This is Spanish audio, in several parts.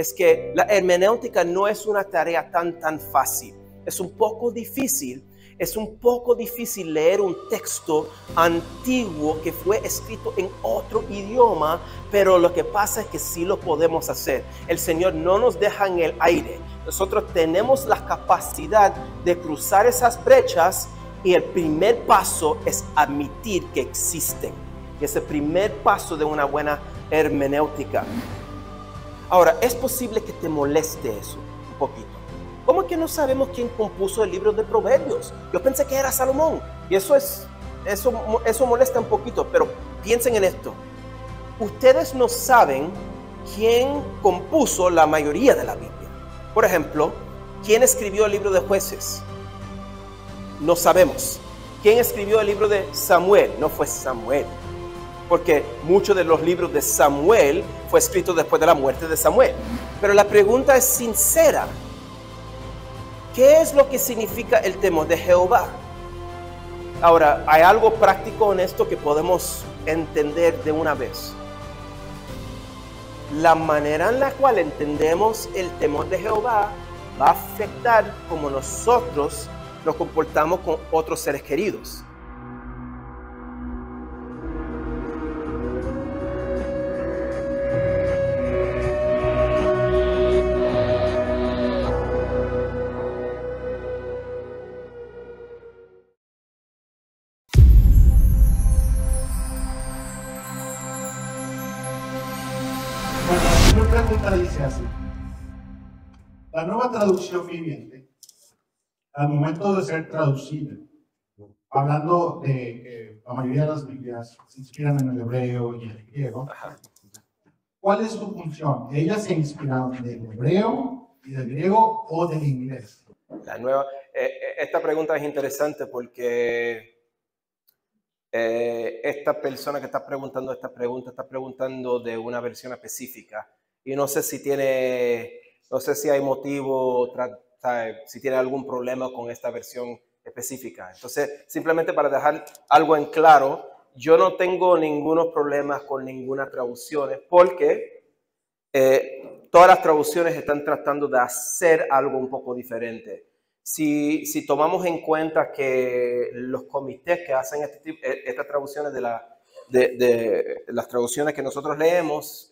es que la hermenéutica no es una tarea tan fácil. Es un poco difícil leer un texto antiguo que fue escrito en otro idioma, pero lo que pasa es que sí lo podemos hacer. El Señor no nos deja en el aire. Nosotros tenemos la capacidad de cruzar esas brechas y el primer paso es admitir que existen. Y es el primer paso de una buena hermenéutica. Ahora, es posible que te moleste eso un poquito. ¿Cómo es que no sabemos quién compuso el libro de Proverbios? Yo pensé que era Salomón. Y eso molesta un poquito, pero piensen en esto. Ustedes no saben quién compuso la mayoría de la Biblia. Por ejemplo, ¿quién escribió el libro de Jueces? No sabemos. ¿Quién escribió el libro de Samuel? No fue Samuel. Porque muchos de los libros de Samuel fue escrito después de la muerte de Samuel. Pero la pregunta es sincera. ¿Qué es lo que significa el temor de Jehová? Ahora, hay algo práctico en esto que podemos entender de una vez. La manera en la cual entendemos el temor de Jehová va a afectar cómo nosotros nos comportamos con otros seres queridos. Mi pregunta dice así: la nueva traducción viviente, al momento de ser traducida, hablando de que la mayoría de las Biblias se inspiran en el hebreo y el griego, ¿cuál es su función? ¿Ellas se inspiraron del hebreo y del griego o del inglés? Esta pregunta es interesante porque esta persona que está preguntando esta pregunta está preguntando de una versión específica y no sé si hay motivo, si tiene algún problema con esta versión específica. Entonces, simplemente para dejar algo en claro, yo no tengo ningunos problemas con ninguna traducción porque todas las traducciones están tratando de hacer algo un poco diferente. Si tomamos en cuenta que los comités que hacen estas traducciones de las traducciones que nosotros leemos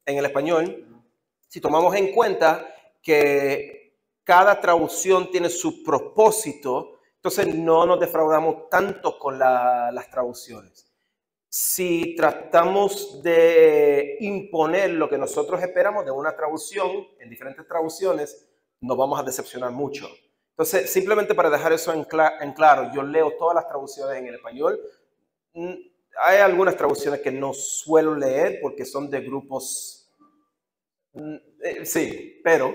en el español, si tomamos en cuenta que cada traducción tiene su propósito, entonces no nos defraudamos tanto con las traducciones. Si tratamos de imponer lo que nosotros esperamos de una traducción en diferentes traducciones, nos vamos a decepcionar mucho. Entonces, simplemente para dejar eso en claro, yo leo todas las traducciones en el español. Hay algunas traducciones que no suelo leer porque son de grupos, sí, pero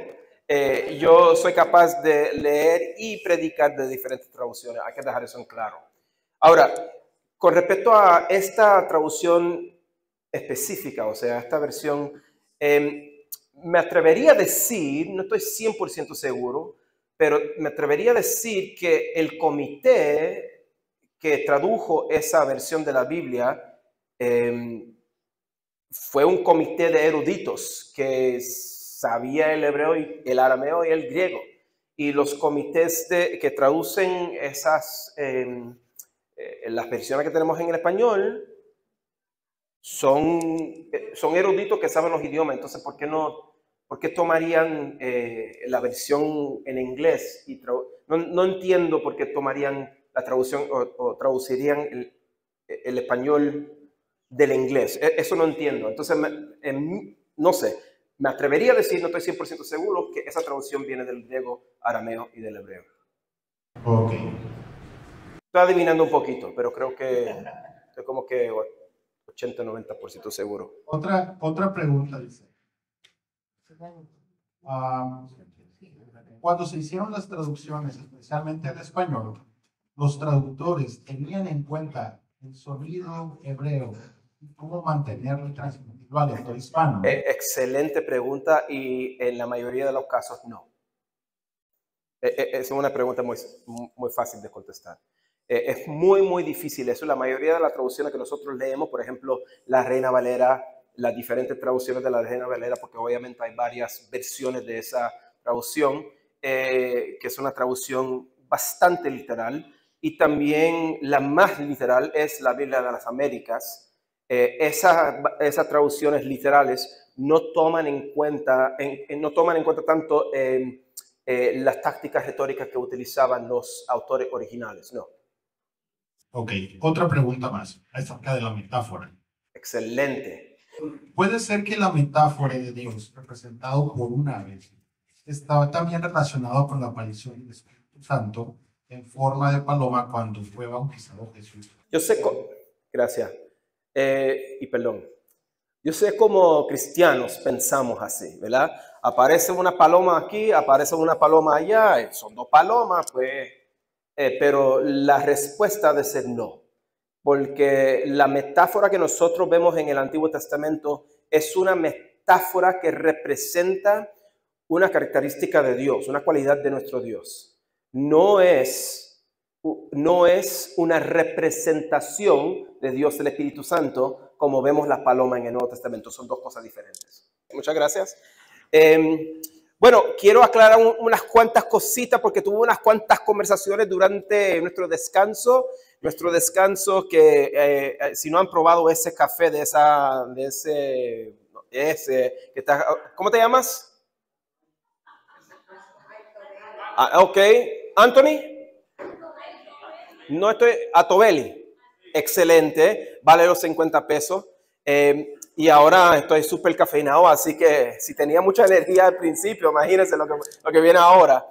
yo soy capaz de leer y predicar de diferentes traducciones. Hay que dejar eso en claro. Ahora, con respecto a esta traducción específica, o sea, esta versión, me atrevería a decir, no estoy 100% seguro, pero me atrevería a decir que el comité que tradujo esa versión de la Biblia fue un comité de eruditos que sabía el hebreo, el arameo y el griego. Y los comités que traducen las versiones que tenemos en el español son eruditos que saben los idiomas. Entonces, ¿por qué tomarían la versión en inglés? No entiendo por qué tomarían la traducción o traducirían el español del inglés. Eso no entiendo. Entonces, no sé. Me atrevería a decir, no estoy 100% seguro, que esa traducción viene del griego, arameo y del hebreo. Ok. Estoy adivinando un poquito, pero creo que estoy como que 80-90% seguro. Otra pregunta dice: cuando se hicieron las traducciones, especialmente al español, los traductores tenían en cuenta el sonido hebreo y cómo mantenerlo y transmitirlo al lector hispano. Excelente pregunta, y en la mayoría de los casos no. Es una pregunta muy fácil de contestar. Es muy difícil eso. La mayoría de las traducciones que nosotros leemos, por ejemplo, la Reina Valera, las diferentes traducciones de la Reina Valera, porque obviamente hay varias versiones de esa traducción, que es una traducción bastante literal, y también la más literal es la Biblia de las Américas. Esas traducciones literales no toman en cuenta, no toman en cuenta tanto las tácticas retóricas que utilizaban los autores originales, no. Ok, otra pregunta más acerca de la metáfora. Excelente. ¿Puede ser que la metáfora de Dios, representado por un ave, estaba también relacionado con la aparición del Espíritu Santo en forma de paloma cuando fue bautizado Jesús? Yo sé, gracias, y perdón. Yo sé cómo cristianos pensamos así, ¿verdad? Aparece una paloma aquí, aparece una paloma allá, son dos palomas, pues, pero la respuesta debe ser no, porque la metáfora que nosotros vemos en el Antiguo Testamento es una metáfora que representa una característica de Dios, una cualidad de nuestro Dios. No es una representación de Dios el Espíritu Santo como vemos la paloma en el Nuevo Testamento. Son dos cosas diferentes. Muchas gracias. Bueno, quiero aclarar unas cuantas cositas porque tuve unas cuantas conversaciones durante nuestro descanso. Nuestro descanso que si no han probado ese café de ese que está, ¿cómo te llamas? Ok, Anthony. No estoy, Atobelli, excelente, vale los 50 pesos. Y ahora estoy súper cafeinado, así que si tenía mucha energía al principio, imagínense lo que viene ahora.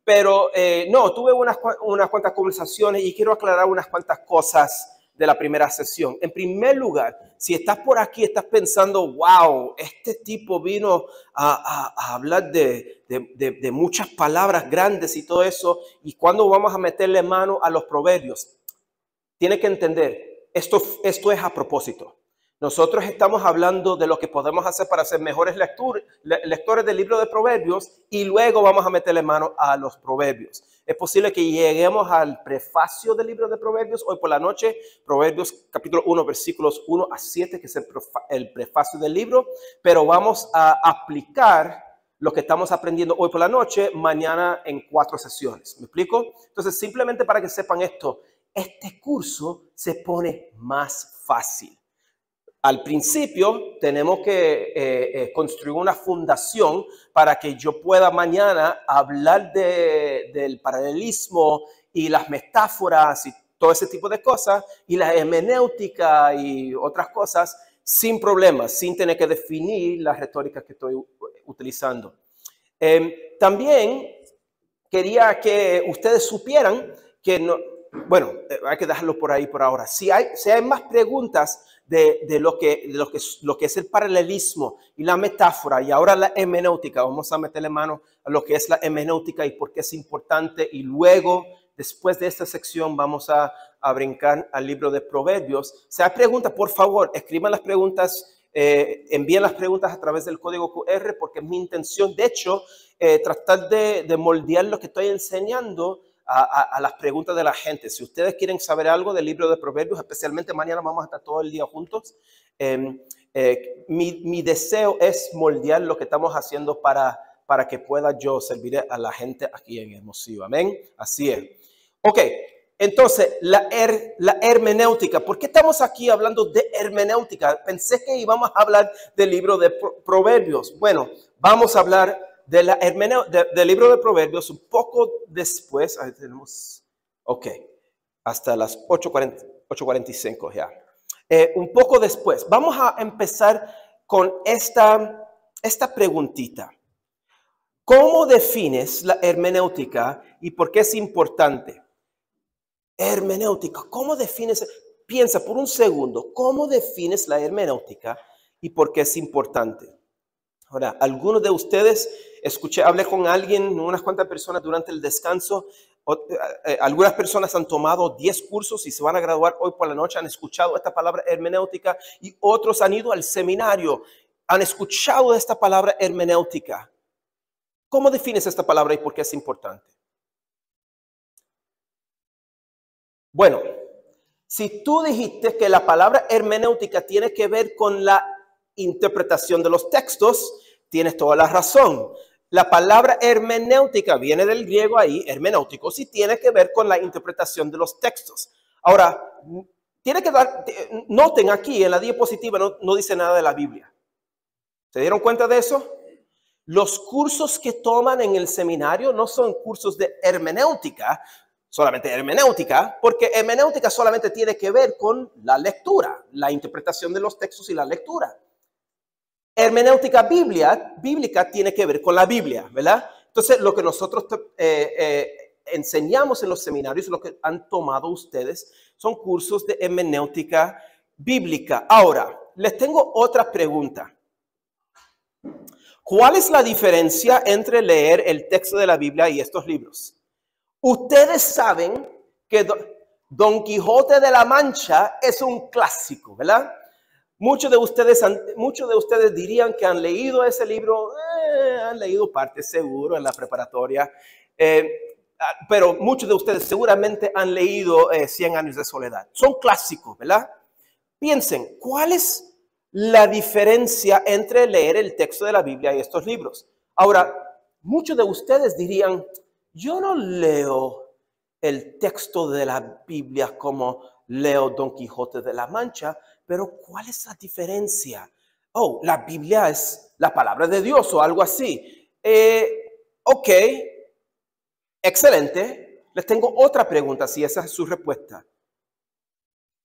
Pero no, tuve unas cuantas conversaciones y quiero aclarar unas cuantas cosas de la primera sesión. En primer lugar, si estás por aquí, estás pensando, wow, este tipo vino a hablar de muchas palabras grandes y todo eso, ¿y cuándo vamos a meterle mano a los proverbios? Tiene que entender, esto es a propósito. Nosotros estamos hablando de lo que podemos hacer para ser mejores lectores del libro de Proverbios y luego vamos a meterle mano a los proverbios. Es posible que lleguemos al prefacio del libro de Proverbios hoy por la noche, Proverbios capítulo 1, versículos 1 a 7, que es el prefacio del libro, pero vamos a aplicar lo que estamos aprendiendo hoy por la noche, mañana en 4 sesiones. ¿Me explico? Entonces, simplemente para que sepan esto, este curso se pone más fácil. Al principio tenemos que construir una fundación para que yo pueda mañana hablar del paralelismo y las metáforas y todo ese tipo de cosas y la hermenéutica y otras cosas sin problemas, sin tener que definir la retórica que estoy utilizando. También quería que ustedes supieran que no, bueno, hay que dejarlo por ahí por ahora. Si hay más preguntas de lo que es el paralelismo y la metáfora y ahora la hermenéutica, vamos a meterle mano a lo que es la hermenéutica y por qué es importante, y luego, después de esta sección, vamos a brincar al libro de Proverbios. Si hay preguntas, por favor, escriban las preguntas, envíen las preguntas a través del código QR, porque es mi intención, de hecho, tratar de moldear lo que estoy enseñando a las preguntas de la gente. Si ustedes quieren saber algo del libro de Proverbios, especialmente mañana vamos a estar todo el día juntos, mi deseo es moldear lo que estamos haciendo para que pueda yo servir a la gente aquí en Hermosillo. Amén. Así es. Ok, entonces la hermenéutica. ¿Por qué estamos aquí hablando de hermenéutica? Pensé que íbamos a hablar del libro de Proverbios. Bueno, vamos a hablar del libro de Proverbios un poco después. Ahí tenemos, ok, hasta las 8:45 ya. Un poco después. Vamos a empezar con esta preguntita. ¿Cómo defines la hermenéutica y por qué es importante? Hermenéutica, ¿cómo defines? Piensa por un segundo, ¿cómo defines la hermenéutica y por qué es importante? Ahora, algunos de ustedes, hablé con alguien, unas cuantas personas durante el descanso. Algunas personas han tomado 10 cursos y se van a graduar hoy por la noche, han escuchado esta palabra hermenéutica, y otros han ido al seminario, han escuchado esta palabra hermenéutica. ¿Cómo defines esta palabra y por qué es importante? Bueno, si tú dijiste que la palabra hermenéutica tiene que ver con la interpretación de los textos, tienes toda la razón. La palabra hermenéutica viene del griego ahí, hermenéuticos, y tiene que ver con la interpretación de los textos. Ahora, noten aquí en la diapositiva no dice nada de la Biblia. ¿Se dieron cuenta de eso? Los cursos que toman en el seminario no son cursos de hermenéutica, solamente hermenéutica, porque hermenéutica solamente tiene que ver con la lectura, la interpretación de los textos y la lectura. Hermenéutica bíblica tiene que ver con la Biblia, ¿verdad? Entonces, lo que nosotros enseñamos en los seminarios, lo que han tomado ustedes, son cursos de hermenéutica bíblica. Ahora, les tengo otra pregunta. ¿Cuál es la diferencia entre leer el texto de la Biblia y estos libros? Ustedes saben que Don Quijote de la Mancha es un clásico, ¿verdad? Muchos de ustedes dirían que han leído ese libro, han leído parte seguro en la preparatoria, pero muchos de ustedes seguramente han leído 100 años de soledad. Son clásicos, ¿verdad? Piensen, ¿cuál es la diferencia entre leer el texto de la Biblia y estos libros? Ahora, muchos de ustedes dirían, yo no leo el texto de la Biblia como leo Don Quijote de la Mancha, pero ¿cuál es la diferencia? Oh, la Biblia es la palabra de Dios o algo así. Ok, excelente. Les tengo otra pregunta, si esa es su respuesta.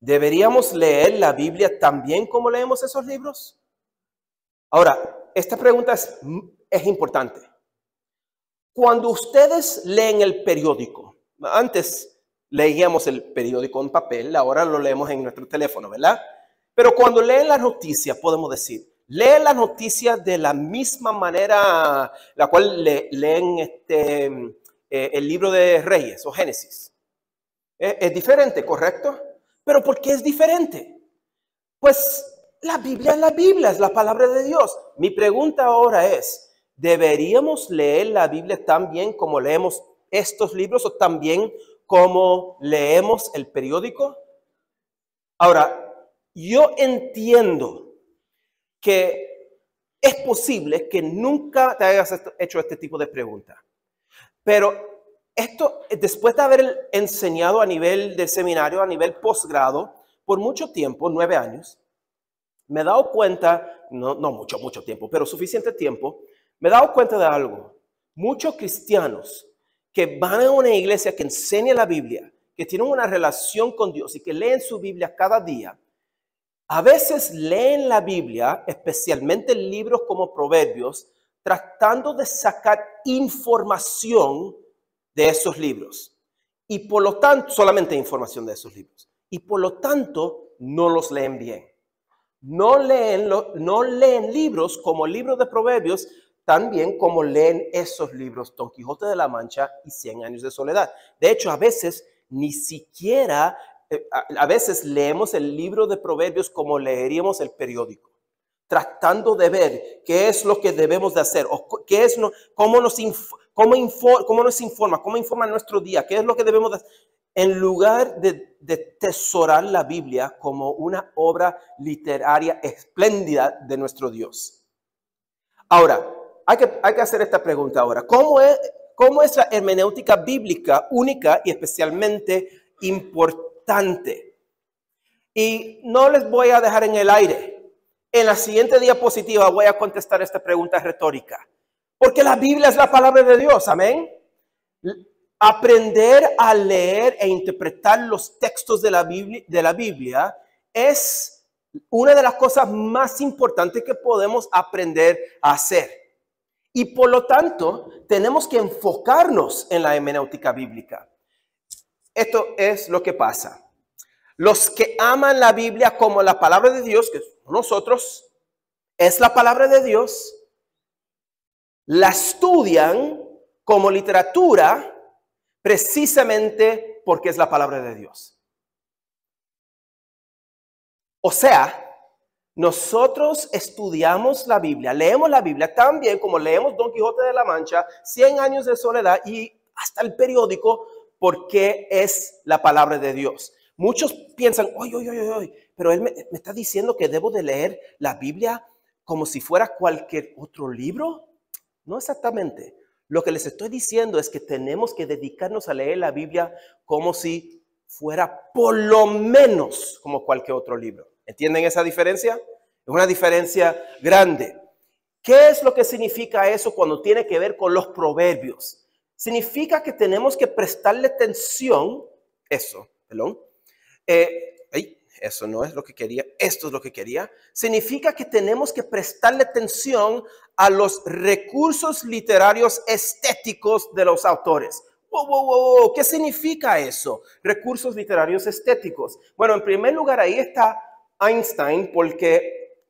¿Deberíamos leer la Biblia también como leemos esos libros? Ahora, esta pregunta es importante. Cuando ustedes leen el periódico, antes leíamos el periódico en papel, ahora lo leemos en nuestro teléfono, ¿verdad? Pero cuando leen las noticias, podemos decir, leen las noticias de la misma manera la cual leen el libro de Reyes o Génesis. Es diferente, ¿correcto? ¿Pero por qué es diferente? Pues la Biblia es la palabra de Dios. Mi pregunta ahora es, ¿deberíamos leer la Biblia tan bien como leemos estos libros o también como leemos el periódico? Ahora, yo entiendo que es posible que nunca te hayas hecho este tipo de pregunta, pero esto, después de haber enseñado a nivel de seminario, a nivel posgrado, por mucho tiempo, 9 años, me he dado cuenta, no mucho tiempo, pero suficiente tiempo, me he dado cuenta de algo. Muchos cristianos que van a una iglesia que enseña la Biblia, que tienen una relación con Dios y que leen su Biblia cada día, a veces leen la Biblia, especialmente libros como Proverbios, tratando de sacar información de esos libros. Y por lo tanto, solamente información de esos libros. Y por lo tanto, no los leen bien. No leen libros como el libro de Proverbios, tan bien como leen esos libros, Don Quijote de la Mancha y 100 años de soledad. De hecho, a veces ni siquiera, a veces leemos el libro de Proverbios como leeríamos el periódico, tratando de ver qué es lo que debemos de hacer, o cómo nos informa nuestro día, qué es lo que debemos de hacer, en lugar de tesorar la Biblia como una obra literaria espléndida de nuestro Dios. Ahora, hay que hacer esta pregunta ahora. ¿Cómo es la hermenéutica bíblica única y especialmente importante? Y no les voy a dejar en el aire. En la siguiente diapositiva voy a contestar esta pregunta retórica. Porque la Biblia es la palabra de Dios, amén. Aprender a leer e interpretar los textos de la Biblia es una de las cosas más importantes que podemos aprender a hacer. Y por lo tanto, tenemos que enfocarnos en la hermenéutica bíblica. Esto es lo que pasa. Los que aman la Biblia como la palabra de Dios, que nosotros, es la palabra de Dios, la estudian como literatura precisamente porque es la palabra de Dios. O sea, nosotros estudiamos la Biblia, leemos la Biblia tan bien como leemos Don Quijote de la Mancha, 100 años de soledad y hasta el periódico, porque es la palabra de Dios. Muchos piensan, pero él me está diciendo que debo de leer la Biblia como si fuera cualquier otro libro? No exactamente. Lo que les estoy diciendo es que tenemos que dedicarnos a leer la Biblia como si fuera por lo menos como cualquier otro libro. ¿Entienden esa diferencia? Es una diferencia grande. ¿Qué es lo que significa eso cuando tiene que ver con los proverbios? Significa que tenemos que prestarle atención, eso no es lo que quería, esto es lo que quería. Significa que tenemos que prestarle atención a los recursos literarios estéticos de los autores. Wow. ¿Qué significa eso? Recursos literarios estéticos. Bueno, en primer lugar, ahí está Einstein, porque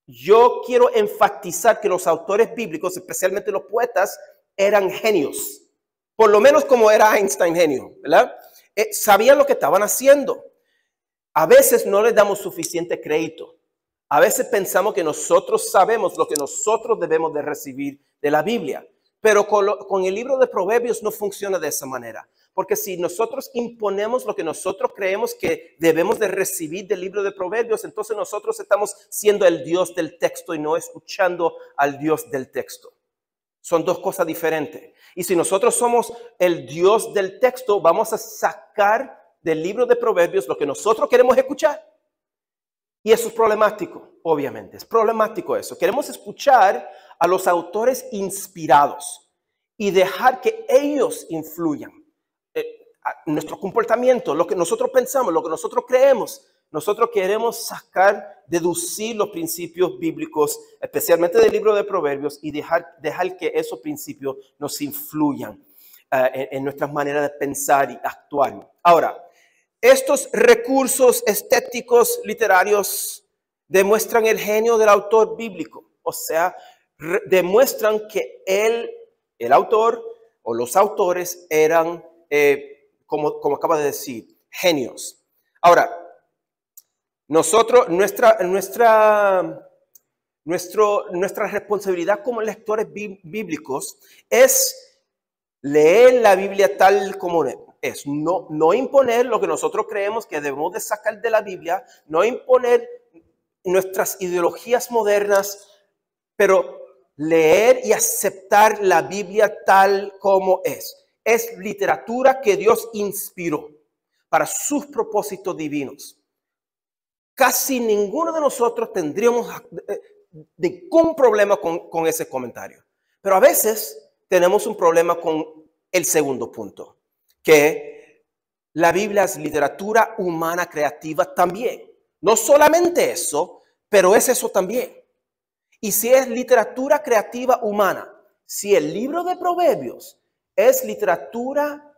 yo quiero enfatizar que los autores bíblicos, especialmente los poetas, eran genios. Por lo menos como era Einstein genio, ¿verdad? Sabían lo que estaban haciendo. A veces no les damos suficiente crédito. A veces pensamos que nosotros sabemos lo que nosotros debemos de recibir de la Biblia. Pero con el libro de Proverbios no funciona de esa manera. Porque si nosotros imponemos lo que nosotros creemos que debemos de recibir del libro de Proverbios, entonces nosotros estamos siendo el Dios del texto y no escuchando al Dios del texto. Son dos cosas diferentes. Y si nosotros somos el Dios del texto, vamos a sacar del libro de Proverbios lo que nosotros queremos escuchar. Y eso es problemático, obviamente. Es problemático eso. Queremos escuchar a los autores inspirados y dejar que ellos influyan nuestro comportamiento, lo que nosotros pensamos, lo que nosotros creemos. Nosotros queremos deducir los principios bíblicos, especialmente del libro de Proverbios, y dejar que esos principios nos influyan en nuestras maneras de pensar y actuar. Ahora, estos recursos estéticos literarios demuestran el genio del autor bíblico. O sea, demuestran que el autor o los autores eran, como acaba de decir, genios. Ahora, nuestra responsabilidad como lectores bíblicos es leer la Biblia tal como es. No imponer lo que nosotros creemos que debemos de sacar de la Biblia, no imponer nuestras ideologías modernas, pero leer y aceptar la Biblia tal como es. Es literatura que Dios inspiró para sus propósitos divinos. Casi ninguno de nosotros tendríamos ningún problema con ese comentario. Pero a veces tenemos un problema con el segundo punto, que la Biblia es literatura humana creativa también. No solamente eso, pero es eso también. Y si es literatura creativa humana, si el libro de Proverbios es literatura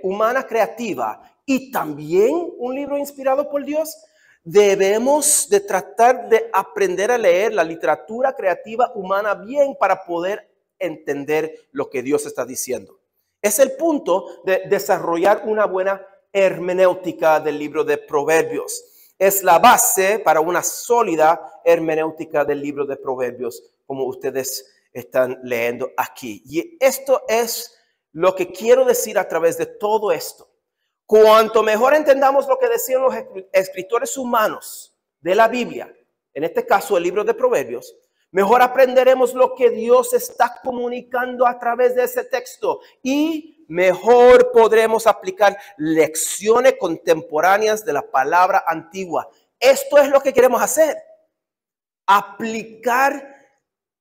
humana creativa y también un libro inspirado por Dios, debemos de tratar de aprender a leer la literatura creativa humana bien para poder entender lo que Dios está diciendo. Es el punto de desarrollar una buena hermenéutica del libro de Proverbios. Es la base para una sólida hermenéutica del libro de Proverbios, como ustedes están leyendo aquí. Y esto es lo que quiero decir a través de todo esto. Cuanto mejor entendamos lo que decían los escritores humanos de la Biblia, en este caso el libro de Proverbios, mejor aprenderemos lo que Dios está comunicando a través de ese texto y mejor podremos aplicar lecciones contemporáneas de la palabra antigua. Esto es lo que queremos hacer. Aplicar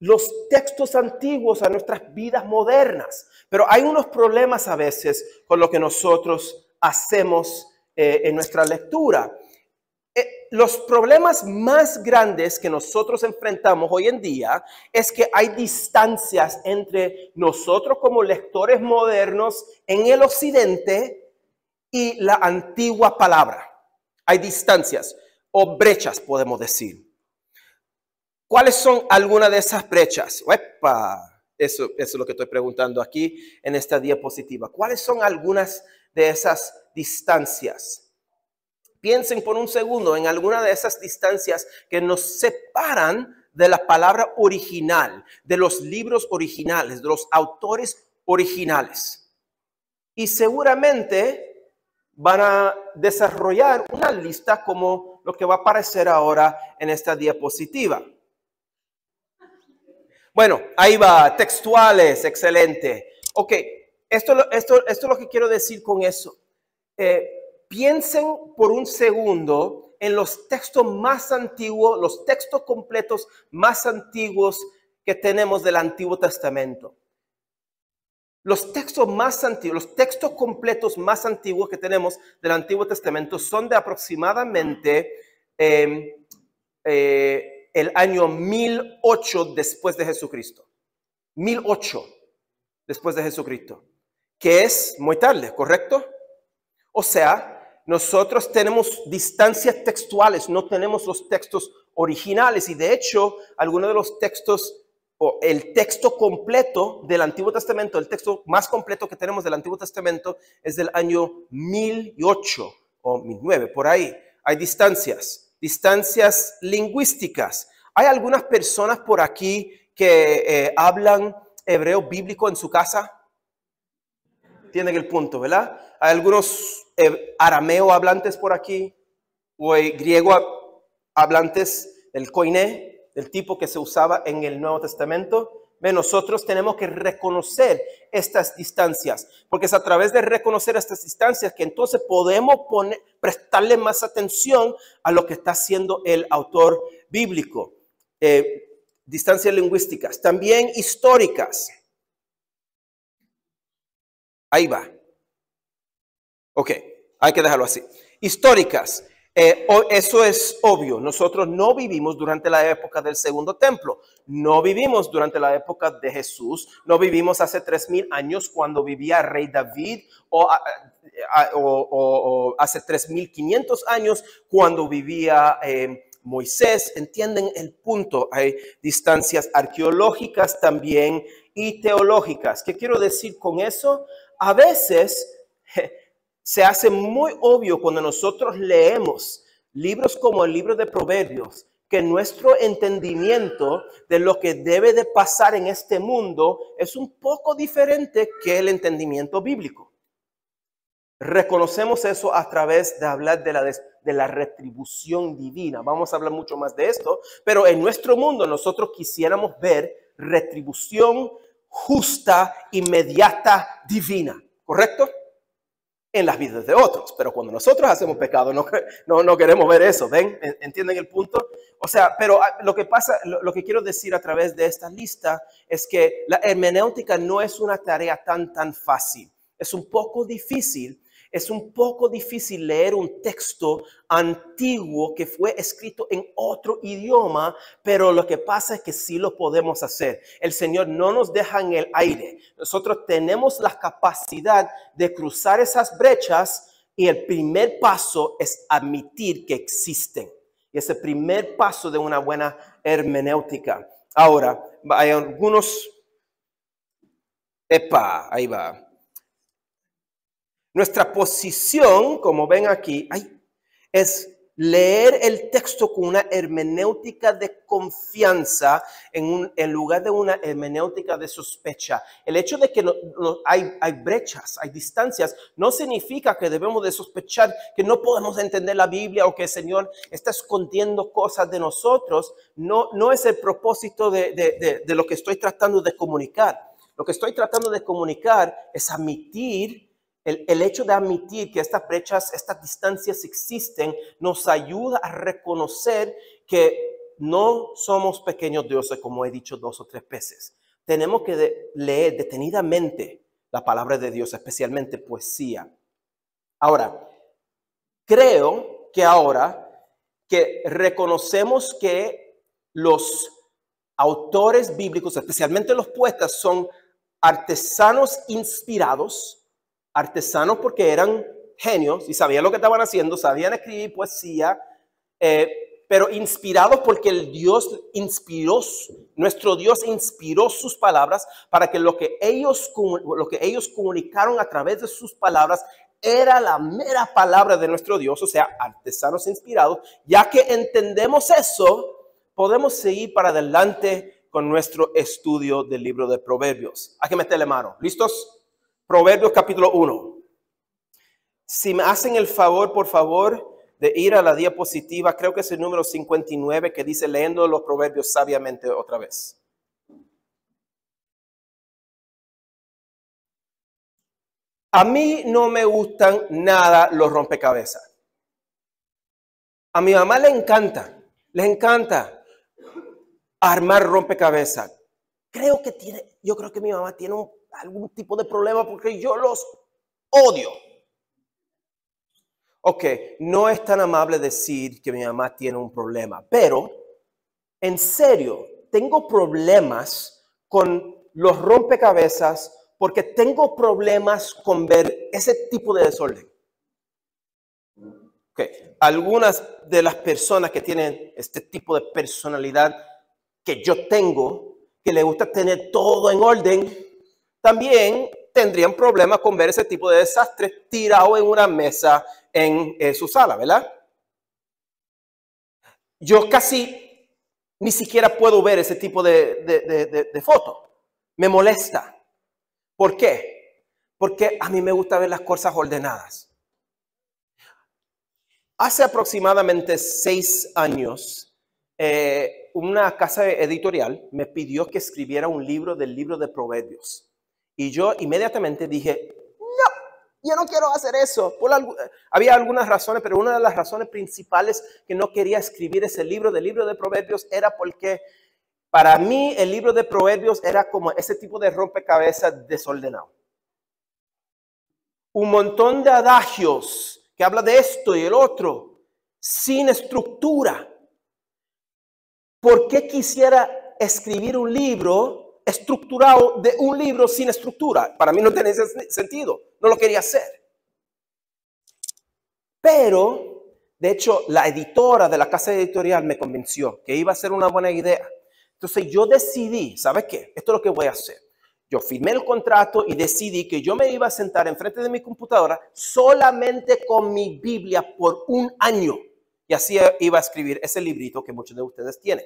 los textos antiguos a nuestras vidas modernas. Pero hay unos problemas a veces con lo que nosotros hacemos en nuestra lectura. Los problemas más grandes que nosotros enfrentamos hoy en día es que hay distancias entre nosotros como lectores modernos en el occidente y la antigua palabra. Hay distancias o brechas, podemos decir. ¿Cuáles son algunas de esas brechas? Eso es lo que estoy preguntando aquí en esta diapositiva. ¿Cuáles son algunas de esas distancias? Piensen por un segundo en alguna de esas distancias que nos separan de la palabra original, de los libros originales, de los autores originales. Y seguramente van a desarrollar una lista como lo que va a aparecer ahora en esta diapositiva. Bueno, ahí va, textuales, excelente. Ok, esto es lo que quiero decir con eso. Piensen por un segundo en los textos más antiguos, los textos completos más antiguos que tenemos del Antiguo Testamento. Los textos más antiguos, los textos completos más antiguos que tenemos del Antiguo Testamento son de aproximadamente el año 1008 después de Jesucristo. 1008 después de Jesucristo, que es muy tarde, ¿correcto? O sea, nosotros tenemos distancias textuales, no tenemos los textos originales, y de hecho, algunos de los textos, o el texto completo del Antiguo Testamento, el texto más completo que tenemos del Antiguo Testamento es del año 1008 o 1009, por ahí. Hay distancias lingüísticas. Hay algunas personas por aquí que hablan hebreo bíblico en su casa. Tienen el punto, ¿verdad? Hay algunos arameo hablantes por aquí, o griego hablantes del koiné, del tipo que se usaba en el Nuevo Testamento. Nosotros tenemos que reconocer estas distancias, porque es a través de reconocer estas distancias que entonces podemos prestarle más atención a lo que está haciendo el autor bíblico. Distancias lingüísticas, también históricas. Ahí va. Ok, hay que dejarlo así. Históricas. Eso es obvio. Nosotros no vivimos durante la época del Segundo Templo. No vivimos durante la época de Jesús. No vivimos hace 3000 años cuando vivía Rey David o hace 3500 años cuando vivía Moisés. ¿Entienden el punto? Hay distancias arqueológicas también y teológicas. ¿Qué quiero decir con eso? A veces se hace muy obvio cuando nosotros leemos libros como el libro de Proverbios, que nuestro entendimiento de lo que debe de pasar en este mundo es un poco diferente que el entendimiento bíblico. Reconocemos eso a través de hablar de la retribución divina. Vamos a hablar mucho más de esto, pero en nuestro mundo nosotros quisiéramos ver retribución justa, inmediata, divina, ¿correcto? En las vidas de otros, pero cuando nosotros hacemos pecado no queremos ver eso, ¿ven? ¿Entienden el punto? O sea, pero lo que pasa, lo que quiero decir a través de esta lista es que la hermenéutica no es una tarea tan fácil. Es un poco difícil leer un texto antiguo que fue escrito en otro idioma, pero lo que pasa es que sí lo podemos hacer. El Señor no nos deja en el aire. Nosotros tenemos la capacidad de cruzar esas brechas y el primer paso es admitir que existen. Y ese primer paso de una buena hermenéutica. Ahora, hay algunos... Ahí va. Nuestra posición, como ven aquí, es leer el texto con una hermenéutica de confianza en lugar de una hermenéutica de sospecha. El hecho de que hay brechas, hay distancias, no significa que debemos de sospechar que no podemos entender la Biblia o que el Señor está escondiendo cosas de nosotros. No es el propósito de lo que estoy tratando de comunicar. Lo que estoy tratando de comunicar es admitir. El hecho de admitir que estas brechas, estas distancias existen, nos ayuda a reconocer que no somos pequeños dioses, como he dicho 2 o 3 veces. Tenemos que leer detenidamente la palabra de Dios, especialmente poesía. Ahora, creo que ahora que reconocemos que los autores bíblicos, especialmente los poetas, son artesanos inspirados. Artesanos porque eran genios y sabían lo que estaban haciendo, sabían escribir poesía, pero inspirados porque nuestro Dios inspiró sus palabras para que lo que ellos comunicaron a través de sus palabras era la mera palabra de nuestro Dios, o sea, artesanos inspirados. Ya que entendemos eso, podemos seguir para adelante con nuestro estudio del libro de Proverbios. Hay que meterle mano. ¿Listos? Proverbios capítulo 1. Si me hacen el favor, por favor, de ir a la diapositiva, creo que es el número 59 que dice leyendo los proverbios sabiamente otra vez. A mí no me gustan nada los rompecabezas. A mi mamá le encanta armar rompecabezas. Yo creo que mi mamá tiene algún tipo de problema porque yo los odio. Ok, no es tan amable decir que mi mamá tiene un problema, pero en serio, tengo problemas con los rompecabezas porque tengo problemas con ver ese tipo de desorden. Okay. Algunas de las personas que tienen este tipo de personalidad que yo tengo, que le gusta tener todo en orden, también tendrían problemas con ver ese tipo de desastre tirado en una mesa en su sala, ¿verdad? Yo casi ni siquiera puedo ver ese tipo de foto. Me molesta. ¿Por qué? Porque a mí me gusta ver las cosas ordenadas. Hace aproximadamente 6 años, una casa editorial me pidió que escribiera un libro del libro de Proverbios. Y yo inmediatamente dije, no, yo no quiero hacer eso. Había algunas razones, pero una de las razones principales que no quería escribir ese libro del libro de Proverbios era porque para mí el libro de Proverbios era como ese tipo de rompecabezas desordenado. Un montón de adagios que habla de esto y el otro, sin estructura. ¿Por qué quisiera escribir un libro estructurado de un libro sin estructura? Para mí no tiene ese sentido, no lo quería hacer. Pero, de hecho, la editora de la casa editorial me convenció que iba a ser una buena idea. Entonces yo decidí, ¿sabes qué? Esto es lo que voy a hacer. Yo firmé el contrato y decidí que yo me iba a sentar enfrente de mi computadora solamente con mi Biblia por 1 año. Y así iba a escribir ese librito que muchos de ustedes tienen.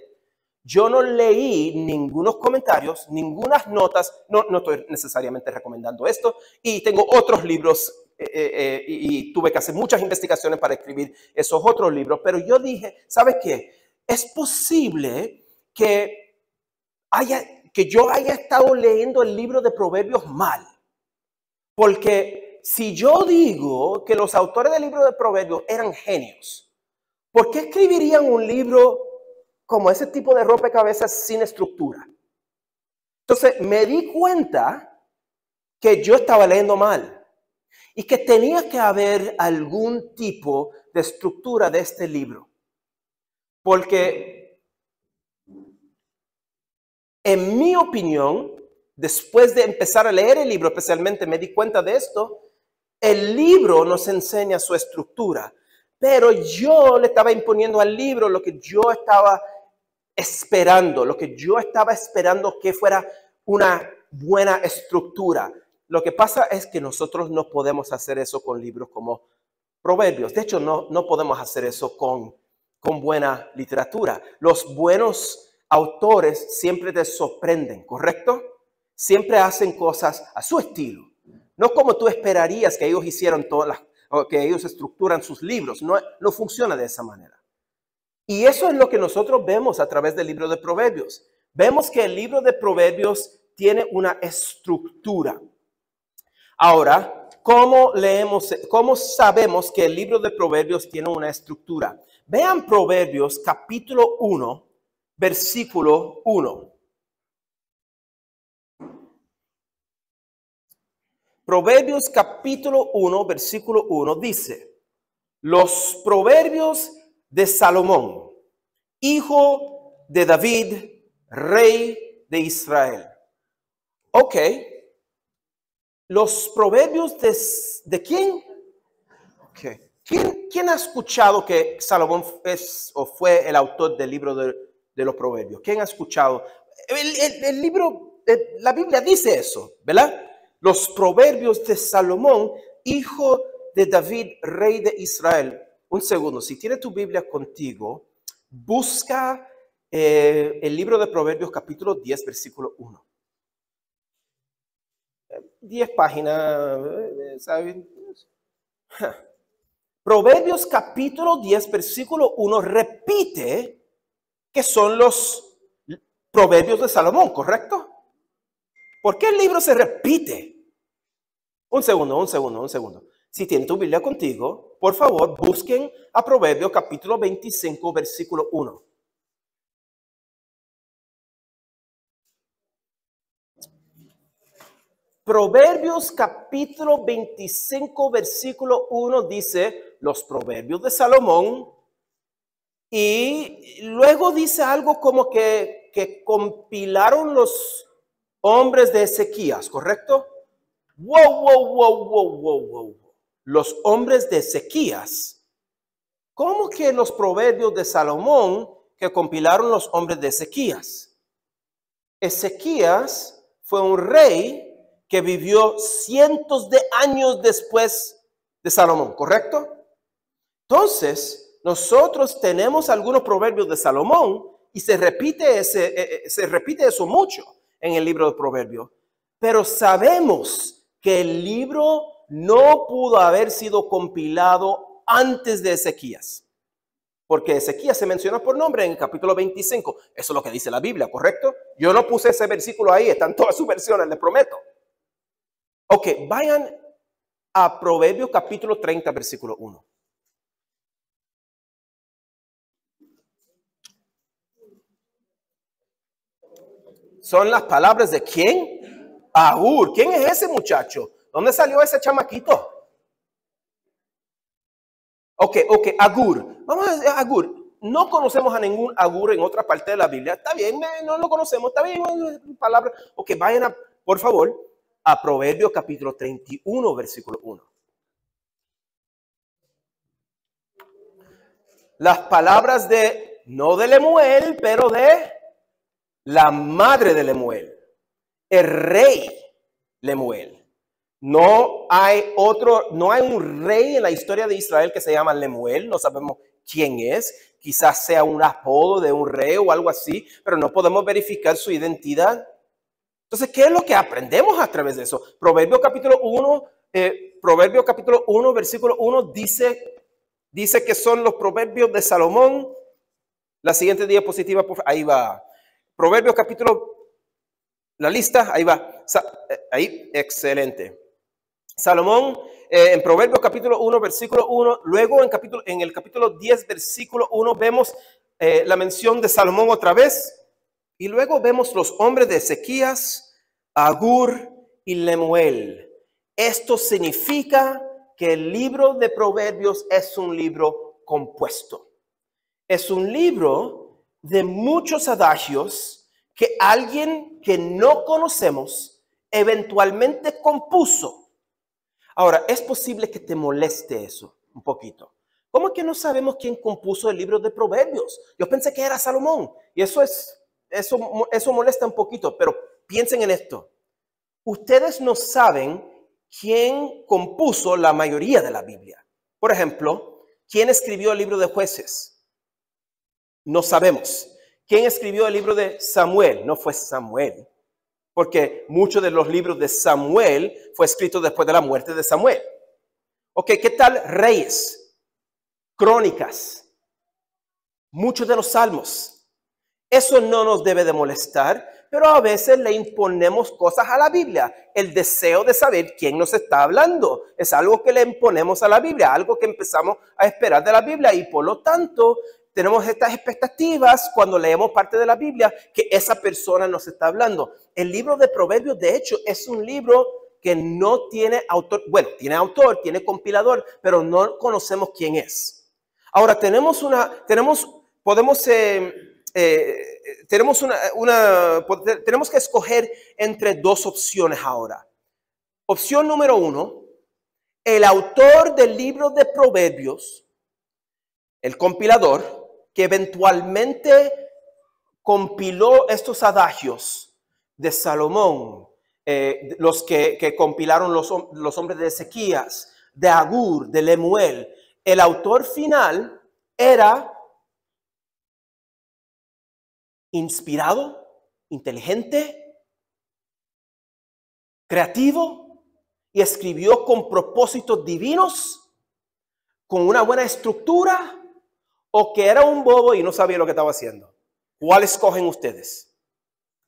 Yo no leí ningunos comentarios, ningunas notas. No estoy necesariamente recomendando esto. Y tengo otros libros y tuve que hacer muchas investigaciones para escribir esos otros libros. Pero yo dije, ¿sabes qué? Es posible que yo haya estado leyendo el libro de Proverbios mal. Porque si yo digo que los autores del libro de Proverbios eran genios, ¿por qué escribirían un libro como ese tipo de rompecabezas sin estructura? Entonces me di cuenta que yo estaba leyendo mal y que tenía que haber algún tipo de estructura de este libro. Porque en mi opinión, después de empezar a leer el libro, especialmente me di cuenta de esto, el libro nos enseña su estructura, pero yo le estaba imponiendo al libro lo que yo estaba esperando, que fuera una buena estructura. Lo que pasa es que nosotros no podemos hacer eso con libros como Proverbios. De hecho, no podemos hacer eso con buena literatura. Los buenos autores siempre te sorprenden, ¿correcto? Siempre hacen cosas a su estilo. No como tú esperarías que ellos hicieran o que ellos estructuran sus libros. No funciona de esa manera. Y eso es lo que nosotros vemos a través del libro de Proverbios. Vemos que el libro de Proverbios tiene una estructura. Ahora, ¿cómo sabemos que el libro de Proverbios tiene una estructura? Vean Proverbios capítulo 1, versículo 1. Proverbios capítulo 1, versículo 1 dice, los proverbios de Salomón, hijo de David, rey de Israel. Ok. Los proverbios de ¿quién? Okay. ¿Quién ha escuchado que Salomón fue el autor del libro de los proverbios? ¿Quién ha escuchado? El libro, la Biblia dice eso, ¿verdad? Los proverbios de Salomón, hijo de David, rey de Israel. Un segundo, si tienes tu Biblia contigo, busca el libro de Proverbios capítulo 10, versículo 1. 10 páginas, ¿saben? Proverbios capítulo 10, versículo 1 repite que son los proverbios de Salomón, ¿correcto? ¿Por qué el libro se repite? Un segundo. Si tienen tu Biblia contigo, por favor, busquen a Proverbios capítulo 25, versículo 1. Proverbios capítulo 25, versículo 1 dice los proverbios de Salomón y luego dice algo como que compilaron los hombres de Ezequías, ¿correcto? Wow. Los hombres de Ezequías. ¿Cómo que los proverbios de Salomón que compilaron los hombres de Ezequías? Ezequías fue un rey que vivió cientos de años después de Salomón, ¿correcto? Entonces, nosotros tenemos algunos proverbios de Salomón y se repite eso mucho en el libro de Proverbios. Pero sabemos que el libro no pudo haber sido compilado antes de Ezequías. Porque Ezequías se menciona por nombre en el capítulo 25. Eso es lo que dice la Biblia, ¿correcto? Yo no puse ese versículo ahí, están todas sus versiones, les prometo. Ok, vayan a Proverbios capítulo 30, versículo 1. ¿Son las palabras de quién? Agur. ¿Quién es ese muchacho? ¿Dónde salió ese chamaquito? Ok, Agur. Vamos a decir Agur. No conocemos a ningún Agur en otra parte de la Biblia. Está bien, no lo conocemos. Está bien, palabra. Ok, vayan por favor, a Proverbios capítulo 31, versículo 1. Las palabras no de Lemuel, pero de la madre de Lemuel, el rey Lemuel. No hay un rey en la historia de Israel que se llama Lemuel, no sabemos quién es, quizás sea un apodo de un rey o algo así, pero no podemos verificar su identidad. Entonces, ¿qué es lo que aprendemos a través de eso? Proverbios capítulo 1, versículo 1 dice que son los proverbios de Salomón. La siguiente diapositiva, ahí va. Proverbios capítulo, la lista, ahí va. Ahí, excelente. Salomón, en Proverbios capítulo 1, versículo 1, luego en el capítulo 10, versículo 1, vemos la mención de Salomón otra vez. Y luego vemos los hombres de Ezequías, Agur y Lemuel. Esto significa que el libro de Proverbios es un libro compuesto. Es un libro de muchos adagios que alguien que no conocemos eventualmente compuso. Ahora, es posible que te moleste eso un poquito. ¿Cómo es que no sabemos quién compuso el libro de Proverbios? Yo pensé que era Salomón y eso molesta un poquito, pero piensen en esto. Ustedes no saben quién compuso la mayoría de la Biblia. Por ejemplo, ¿quién escribió el libro de Jueces? No sabemos. ¿Quién escribió el libro de Samuel? No fue Samuel, porque muchos de los libros de Samuel fue escrito después de la muerte de Samuel. Ok, ¿qué tal Reyes? Crónicas. Muchos de los salmos. Eso no nos debe de molestar, pero a veces le imponemos cosas a la Biblia. El deseo de saber quién nos está hablando es algo que le imponemos a la Biblia, algo que empezamos a esperar de la Biblia y por lo tanto tenemos estas expectativas cuando leemos parte de la Biblia que esa persona nos está hablando. El libro de Proverbios, de hecho, es un libro que no tiene autor. Bueno, tiene autor, tiene compilador, pero no conocemos quién es. Ahora, tenemos que escoger entre dos opciones ahora. Opción número 1, el autor del libro de Proverbios, el compilador, que eventualmente compiló estos adagios de Salomón, los que compilaron los hombres de Ezequías, de Agur, de Lemuel. El autor final era inspirado, inteligente, creativo y escribió con propósitos divinos, con una buena estructura, o que era un bobo y no sabía lo que estaba haciendo. ¿Cuál escogen ustedes?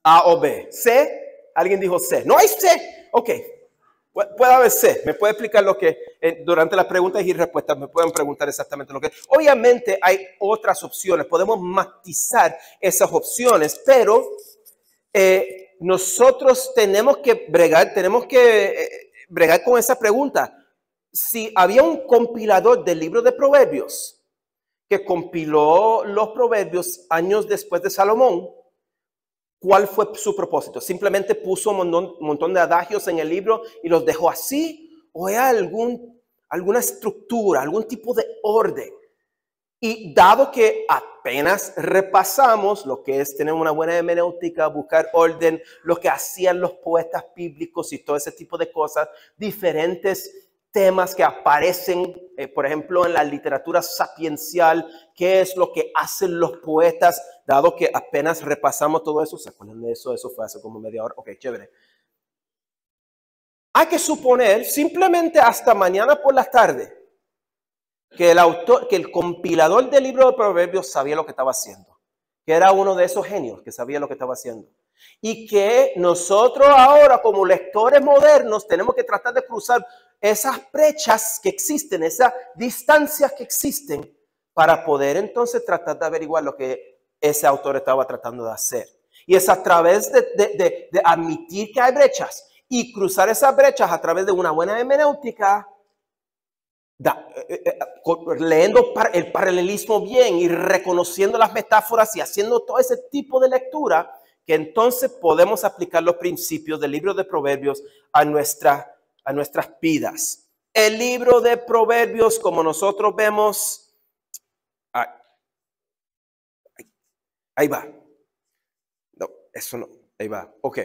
¿A o B? ¿C? Alguien dijo C. No hay C. Ok. Puede ser, me puede explicar lo que durante las preguntas y respuestas me pueden preguntar exactamente lo que. Obviamente hay otras opciones, podemos matizar esas opciones, pero nosotros tenemos que bregar con esa pregunta. Si había un compilador del libro de Proverbios que compiló los Proverbios años después de Salomón, ¿cuál fue su propósito? ¿Simplemente puso un montón de adagios en el libro y los dejó así? ¿O hay alguna estructura, algún tipo de orden? Y dado que apenas repasamos lo que es tener una buena hermenéutica, buscar orden, lo que hacían los poetas bíblicos y todo ese tipo de cosas, diferentes temas que aparecen, por ejemplo, en la literatura sapiencial, qué es lo que hacen los poetas, dado que apenas repasamos todo eso. ¿Se acuerdan de eso? Eso fue hace como media hora. Ok, chévere. Hay que suponer, simplemente hasta mañana por la tarde, que el compilador del libro de Proverbios sabía lo que estaba haciendo, que era uno de esos genios que sabía lo que estaba haciendo. Y que nosotros ahora, como lectores modernos, tenemos que tratar de cruzar esas brechas que existen, esas distancias que existen, para poder entonces tratar de averiguar lo que ese autor estaba tratando de hacer. Y es a través de admitir que hay brechas y cruzar esas brechas a través de una buena hermenéutica, leyendo el paralelismo bien y reconociendo las metáforas y haciendo todo ese tipo de lectura, que entonces podemos aplicar los principios del libro de Proverbios a nuestras vidas. El libro de Proverbios, como nosotros vemos, ahí va. No, eso no, ahí va. Ok.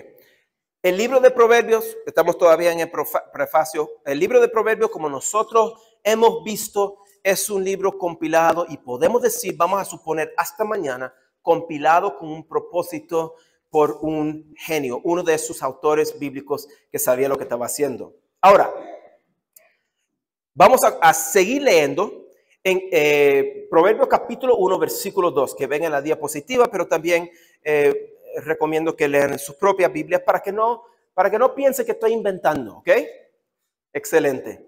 El libro de Proverbios, estamos todavía en el prefacio. El libro de Proverbios, como nosotros hemos visto, es un libro compilado y podemos decir, vamos a suponer hasta mañana, compilado con un propósito por un genio, uno de sus autores bíblicos que sabía lo que estaba haciendo. Ahora, vamos a seguir leyendo en Proverbios capítulo 1, versículo 2, que ven en la diapositiva, pero también recomiendo que lean en sus propias Biblias para que no piensen que estoy inventando, ¿ok? Excelente.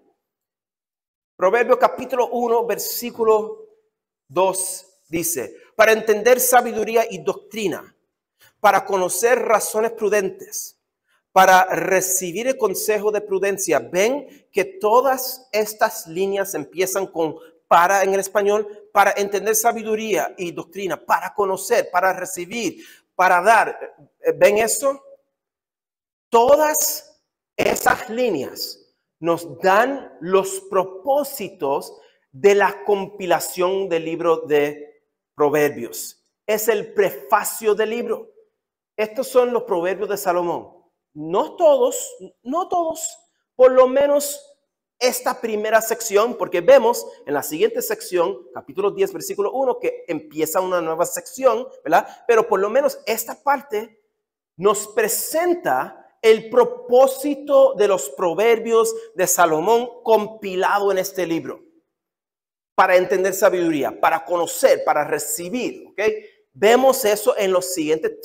Proverbios capítulo 1, versículo 2 dice, para entender sabiduría y doctrina, para conocer razones prudentes, para recibir el consejo de prudencia. Ven que todas estas líneas empiezan con para en el español, para entender sabiduría y doctrina, para conocer, para recibir, para dar. ¿Ven eso? Todas esas líneas nos dan los propósitos de la compilación del libro de Proverbios. Es el prefacio del libro. Estos son los proverbios de Salomón. No todos, por lo menos esta primera sección, porque vemos en la siguiente sección, capítulo 10, versículo 1, que empieza una nueva sección, ¿verdad? Pero por lo menos esta parte nos presenta el propósito de los proverbios de Salomón compilado en este libro. Para entender sabiduría, para conocer, para recibir, ¿ok? Vemos eso en los siguientes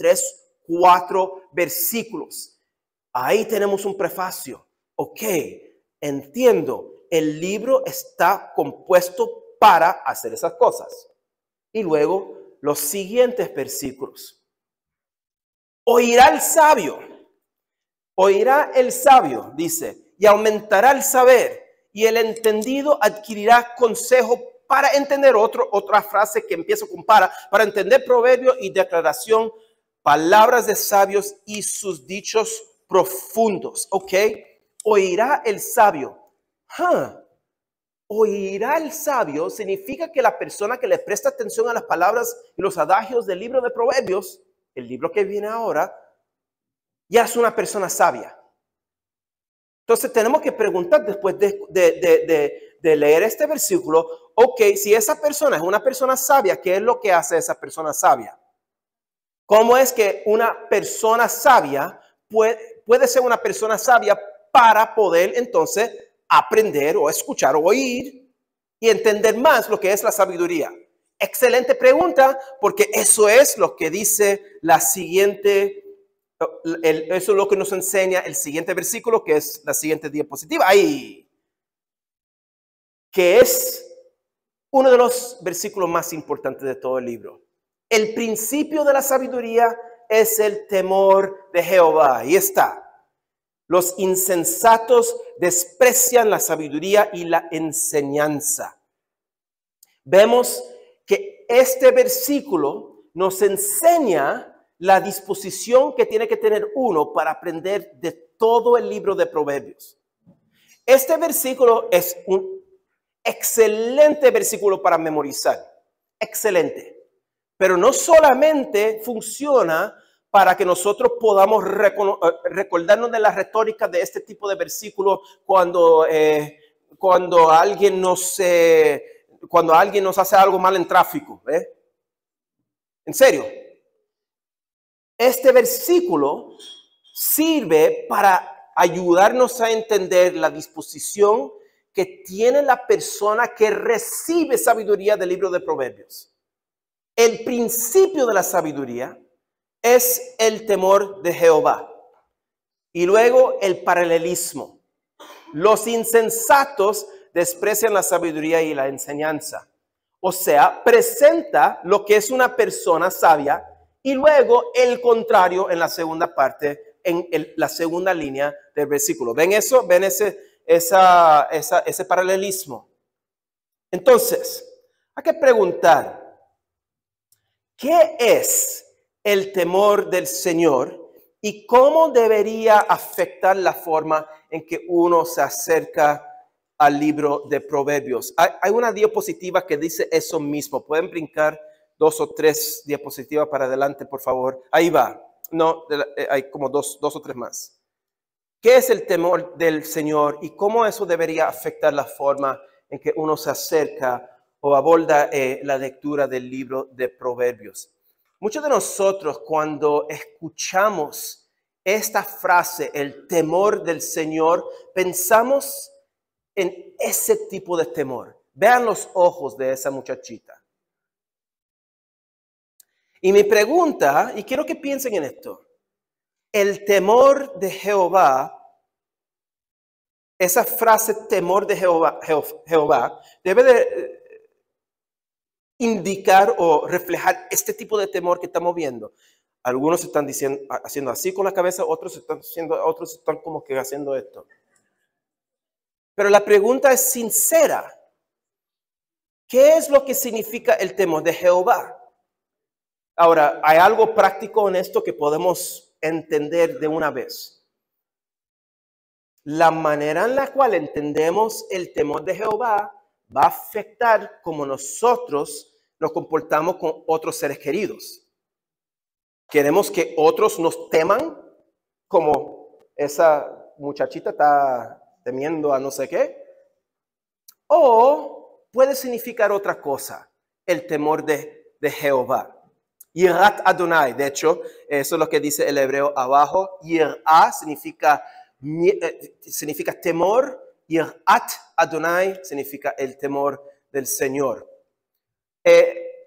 4 versículos. Ahí tenemos un prefacio. Ok, entiendo, el libro está compuesto para hacer esas cosas. Y luego los siguientes versículos. Oirá el sabio, dice, y aumentará el saber, y el entendido adquirirá consejo para entender. Otra frase que empieza con para entender proverbio y declaración, palabras de sabios y sus dichos profundos. Ok, oirá el sabio. Oirá el sabio significa que la persona que le presta atención a las palabras y los adagios del libro de Proverbios, el libro que viene ahora, ya es una persona sabia. Entonces tenemos que preguntar después de leer este versículo, ok, si esa persona es una persona sabia, ¿qué es lo que hace esa persona sabia? ¿Cómo es que una persona sabia puede ser una persona sabia para poder entonces aprender o escuchar o oír y entender más lo que es la sabiduría? Excelente pregunta, porque eso es lo que dice la siguiente Eso es lo que nos enseña el siguiente versículo, que es la siguiente diapositiva. Ahí. Que es uno de los versículos más importantes de todo el libro. El principio de la sabiduría es el temor de Jehová. Ahí está. Los insensatos desprecian la sabiduría y la enseñanza. Vemos que este versículo nos enseña la disposición que tiene que tener uno para aprender de todo el libro de Proverbios. Este versículo es un excelente versículo para memorizar. Excelente. Pero no solamente funciona para que nosotros podamos recordarnos de la retórica de este tipo de versículos cuando alguien nos hace algo mal en tráfico. En serio. Este versículo sirve para ayudarnos a entender la disposición que tiene la persona que recibe sabiduría del libro de Proverbios. El principio de la sabiduría es el temor de Jehová. Y luego el paralelismo. Los insensatos desprecian la sabiduría y la enseñanza. O sea, presenta lo que es una persona sabia y luego el contrario en la segunda parte, en la segunda línea del versículo. ¿Ven eso? ¿Ven ese paralelismo? Entonces, hay que preguntar, ¿qué es el temor del Señor y cómo debería afectar la forma en que uno se acerca al libro de Proverbios? Hay una diapositiva que dice eso mismo. ¿Pueden brincar 2 o 3 diapositivas para adelante, por favor? Ahí va. No, hay como dos o tres más. ¿Qué es el temor del Señor y cómo eso debería afectar la forma en que uno se acerca o aborda la lectura del libro de Proverbios? Muchos de nosotros, cuando escuchamos esta frase, el temor del Señor, pensamos en ese tipo de temor. Vean los ojos de esa muchachita. Y mi pregunta, y quiero que piensen en esto, el temor de Jehová, esa frase temor de Jehová debe de indicar o reflejar este tipo de temor que estamos viendo. Algunos están haciendo así con la cabeza, otros están como que haciendo esto. Pero la pregunta es sincera. ¿Qué es lo que significa el temor de Jehová? Ahora, hay algo práctico en esto que podemos entender de una vez. La manera en la cual entendemos el temor de Jehová va a afectar cómo nosotros nos comportamos con otros seres queridos. Queremos que otros nos teman, como esa muchachita está temiendo a no sé qué. O puede significar otra cosa, el temor de Jehová. Yirat Adonai, de hecho, eso es lo que dice el hebreo abajo. Yirah significa temor. Yirat Adonai significa el temor del Señor.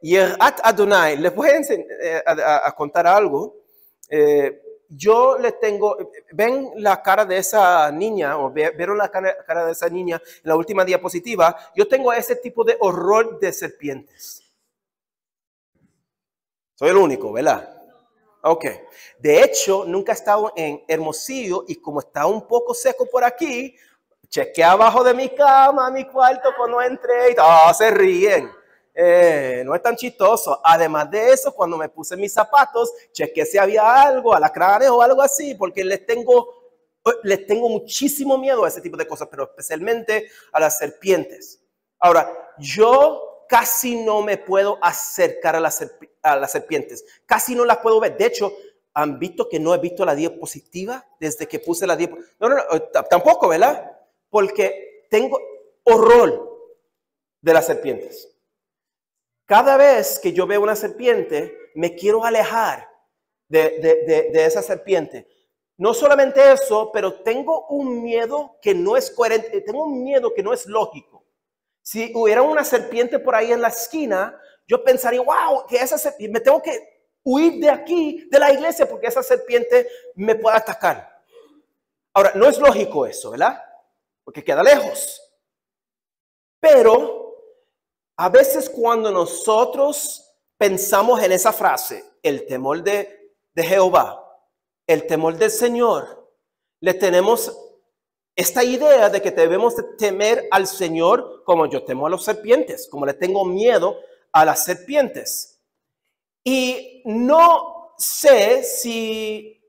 Yirat Adonai, les voy a contar algo. Yo le tengo, ven la cara de esa niña, o vieron la cara de esa niña en la última diapositiva. Yo tengo ese tipo de horror de serpientes. Soy el único, ¿verdad? Ok. De hecho, nunca he estado en Hermosillo y como está un poco seco por aquí, chequeé abajo de mi cama, mi cuarto, cuando entré y todos se ríen. No es tan chistoso. Además de eso, cuando me puse mis zapatos, chequeé si había algo, alacranes o algo así, porque les tengo muchísimo miedo a ese tipo de cosas, pero especialmente a las serpientes. Ahora, yo casi no me puedo acercar a las serpientes. Casi no las puedo ver. De hecho, ¿han visto que no he visto la diapositiva desde que puse la diapositiva? No, tampoco, ¿verdad? Porque tengo horror de las serpientes. Cada vez que yo veo una serpiente, me quiero alejar de esa serpiente. No solamente eso, pero tengo un miedo que no es coherente. Tengo un miedo que no es lógico. Si hubiera una serpiente por ahí en la esquina, yo pensaría, wow, que esa serpiente, me tengo que huir de aquí, de la iglesia, porque esa serpiente me puede atacar. Ahora, no es lógico eso, ¿verdad? Porque queda lejos. Pero a veces cuando nosotros pensamos en esa frase, el temor de Jehová, el temor del Señor, le tenemos esta idea de que debemos de temer al Señor como yo temo a las serpientes, como le tengo miedo a las serpientes. Y no sé si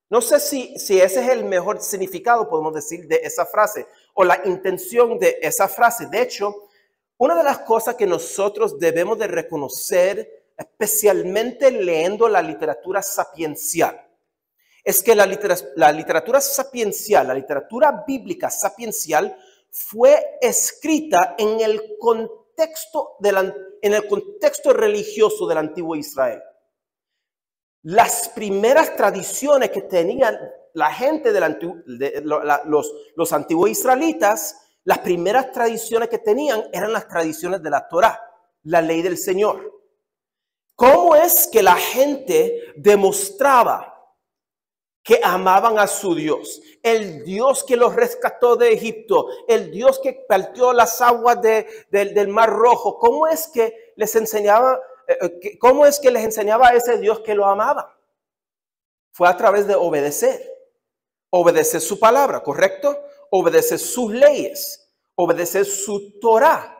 no sé si ese es el mejor significado, podemos decir, de esa frase o la intención de esa frase. De hecho, una de las cosas que nosotros debemos de reconocer, especialmente leyendo la literatura sapiencial, es que la literatura sapiencial, la literatura bíblica sapiencial, fue escrita en el contexto religioso del antiguo Israel. Las primeras tradiciones que tenían la gente los antiguos israelitas, las primeras tradiciones que tenían eran las tradiciones de la Torá, la ley del Señor. ¿Cómo es que la gente demostraba que amaban a su Dios? El Dios que los rescató de Egipto, el Dios que partió las aguas del Mar Rojo. ¿Cómo es que les enseñaba a ese Dios que lo amaba? Fue a través de obedecer su palabra, ¿correcto? Obedecer sus leyes, obedecer su Torá.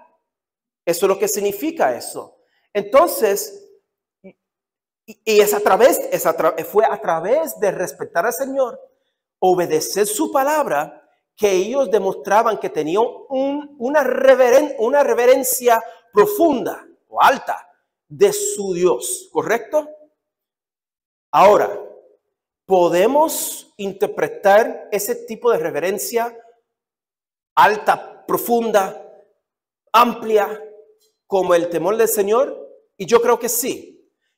Eso es lo que significa eso. Entonces, fue a través de respetar al Señor, obedecer su palabra, que ellos demostraban que tenían una reverencia profunda o alta de su Dios, ¿correcto? Ahora, podemos interpretar ese tipo de reverencia alta, profunda, amplia, como el temor del Señor, y yo creo que sí.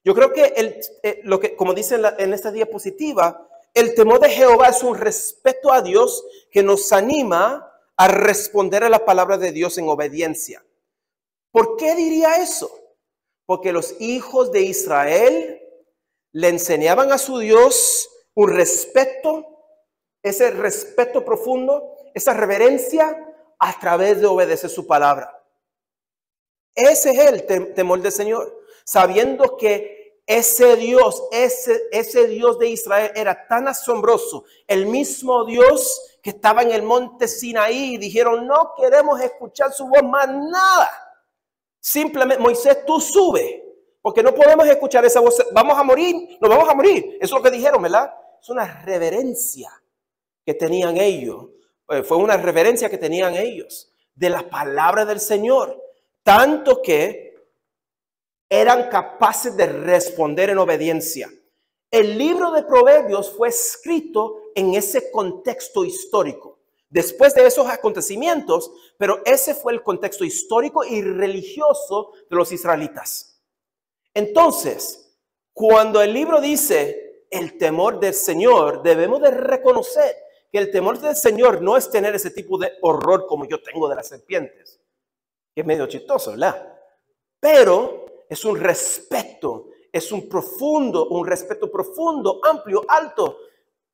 Yo creo que como dice en esta diapositiva, el temor de Jehová es un respeto a Dios que nos anima a responder a la palabra de Dios en obediencia. ¿Por qué diría eso? Porque los hijos de Israel le enseñaban a su Dios un respeto, ese respeto profundo, esa reverencia a través de obedecer su palabra. Ese es el temor del Señor, sabiendo que ese Dios de Israel era tan asombroso, el mismo Dios que estaba en el monte Sinaí, y dijeron, no queremos escuchar su voz más nada. Simplemente, Moisés, tú sube, porque no podemos escuchar esa voz, vamos a morir, nos vamos a morir. Eso es lo que dijeron, ¿verdad? Es una reverencia que tenían ellos, fue una reverencia que tenían ellos de la palabra del Señor, tanto que eran capaces de responder en obediencia. El libro de Proverbios fue escrito en ese contexto histórico, después de esos acontecimientos, pero ese fue el contexto histórico y religioso de los israelitas. Entonces, cuando el libro dice el temor del Señor, debemos de reconocer que el temor del Señor no es tener ese tipo de horror como yo tengo de las serpientes, que es medio chistoso, ¿verdad? Pero es un respeto, es un respeto profundo, amplio, alto,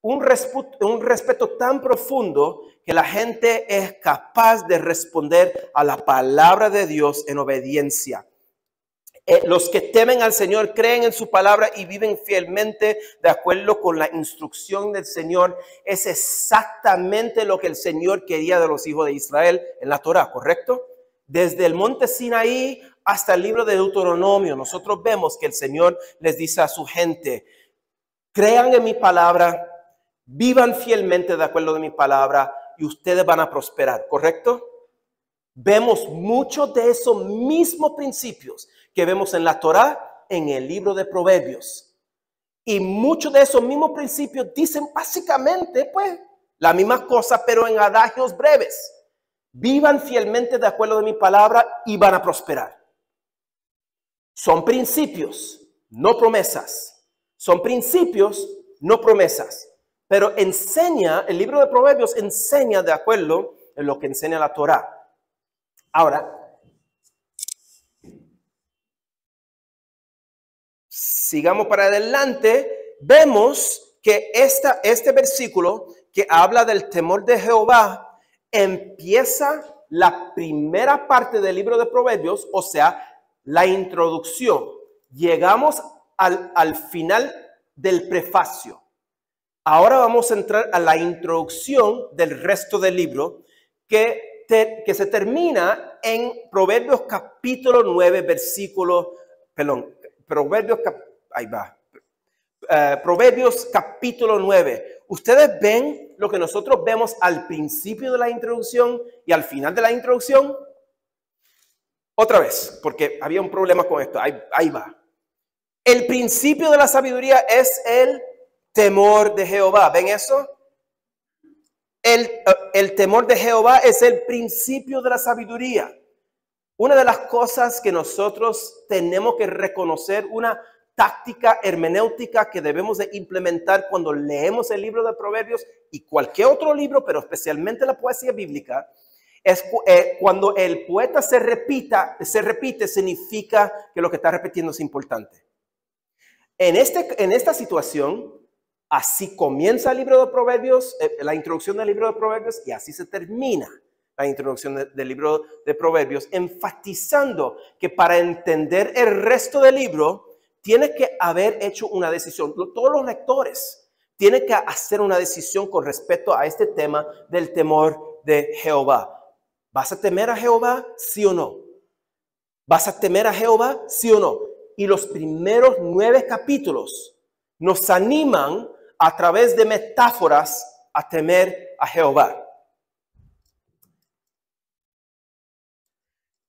un respeto tan profundo que la gente es capaz de responder a la palabra de Dios en obediencia. Los que temen al Señor creen en su palabra y viven fielmente de acuerdo con la instrucción del Señor. Es exactamente lo que el Señor quería de los hijos de Israel en la Torá, ¿correcto? Desde el monte Sinaí hasta el libro de Deuteronomio, nosotros vemos que el Señor les dice a su gente, crean en mi palabra, vivan fielmente de acuerdo de mi palabra y ustedes van a prosperar, ¿correcto? Vemos muchos de esos mismos principios que vemos en la Torá, en el libro de Proverbios. Y muchos de esos mismos principios dicen básicamente, pues, la misma cosa, pero en adagios breves. Vivan fielmente de acuerdo de mi palabra y van a prosperar. Son principios, no promesas. Son principios, no promesas. Pero el libro de Proverbios enseña de acuerdo en lo que enseña la Torá. Ahora, sigamos para adelante, vemos que este versículo que habla del temor de Jehová empieza la primera parte del libro de Proverbios, o sea, la introducción. Llegamos al final del prefacio. Ahora vamos a entrar a la introducción del resto del libro que se termina en Proverbios capítulo 9, Proverbios capítulo 9. Ustedes ven lo que nosotros vemos al principio de la introducción y al final de la introducción. Otra vez, porque había un problema con esto. Ahí va. El principio de la sabiduría es el temor de Jehová. ¿Ven eso? El temor de Jehová es el principio de la sabiduría. Una de las cosas que nosotros tenemos que reconocer, una táctica hermenéutica que debemos de implementar cuando leemos el libro de Proverbios y cualquier otro libro, pero especialmente la poesía bíblica, es cuando el poeta se repite, significa que lo que está repitiendo es importante. En esta situación, así comienza el libro de Proverbios, la introducción del libro de Proverbios, y así se termina la introducción del libro de Proverbios, enfatizando que para entender el resto del libro, tiene que haber hecho una decisión. Todos los lectores tienen que hacer una decisión con respecto a este tema del temor de Jehová. ¿Vas a temer a Jehová? ¿Sí o no? ¿Vas a temer a Jehová? ¿Sí o no? Y los primeros 9 capítulos nos animan a través de metáforas a temer a Jehová.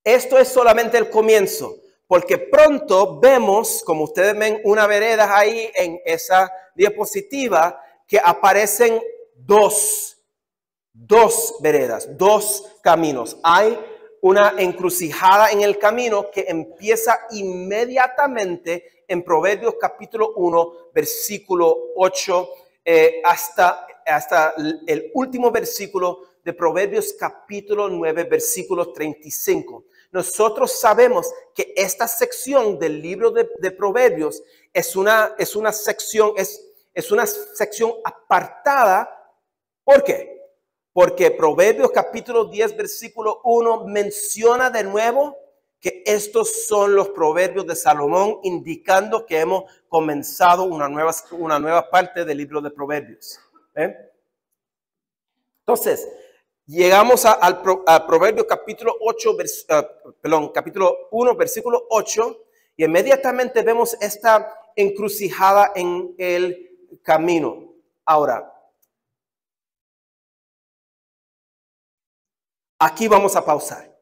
Esto es solamente el comienzo, porque pronto vemos, como ustedes ven, una vereda ahí en esa diapositiva, que aparecen dos veredas, 2 caminos. Hay una encrucijada en el camino que empieza inmediatamente en Proverbios capítulo 1, versículo 8, hasta el último versículo de Proverbios capítulo 9, versículo 35. Nosotros sabemos que esta sección del libro de Proverbios es una sección apartada. ¿Por qué? Porque Proverbios capítulo 10, versículo 1 menciona de nuevo que estos son los proverbios de Salomón, indicando que hemos comenzado una nueva parte del libro de Proverbios. Entonces, llegamos a Proverbios capítulo 1, versículo 8, y inmediatamente vemos esta encrucijada en el camino. Ahora, aquí vamos a pausar,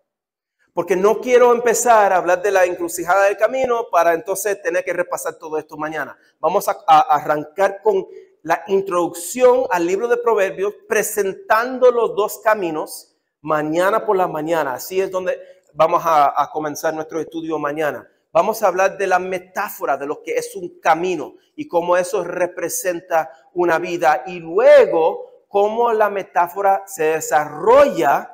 porque no quiero empezar a hablar de la encrucijada del camino para entonces tener que repasar todo esto mañana. Vamos a arrancar con la introducción al libro de Proverbios, presentando los 2 caminos mañana por la mañana. Así es donde vamos a comenzar nuestro estudio mañana. Vamos a hablar de la metáfora de lo que es un camino y cómo eso representa una vida, y luego cómo la metáfora se desarrolla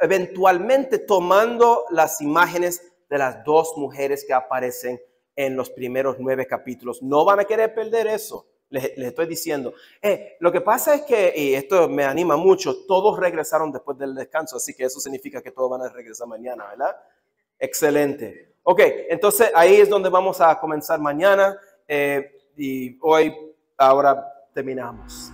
eventualmente tomando las imágenes de las 2 mujeres que aparecen en los primeros 9 capítulos. No van a querer perder eso. Les estoy diciendo. Lo que pasa es que, y esto me anima mucho, todos regresaron después del descanso, así que eso significa que todos van a regresar mañana, ¿verdad? Excelente. Ok, entonces ahí es donde vamos a comenzar mañana, y ahora terminamos.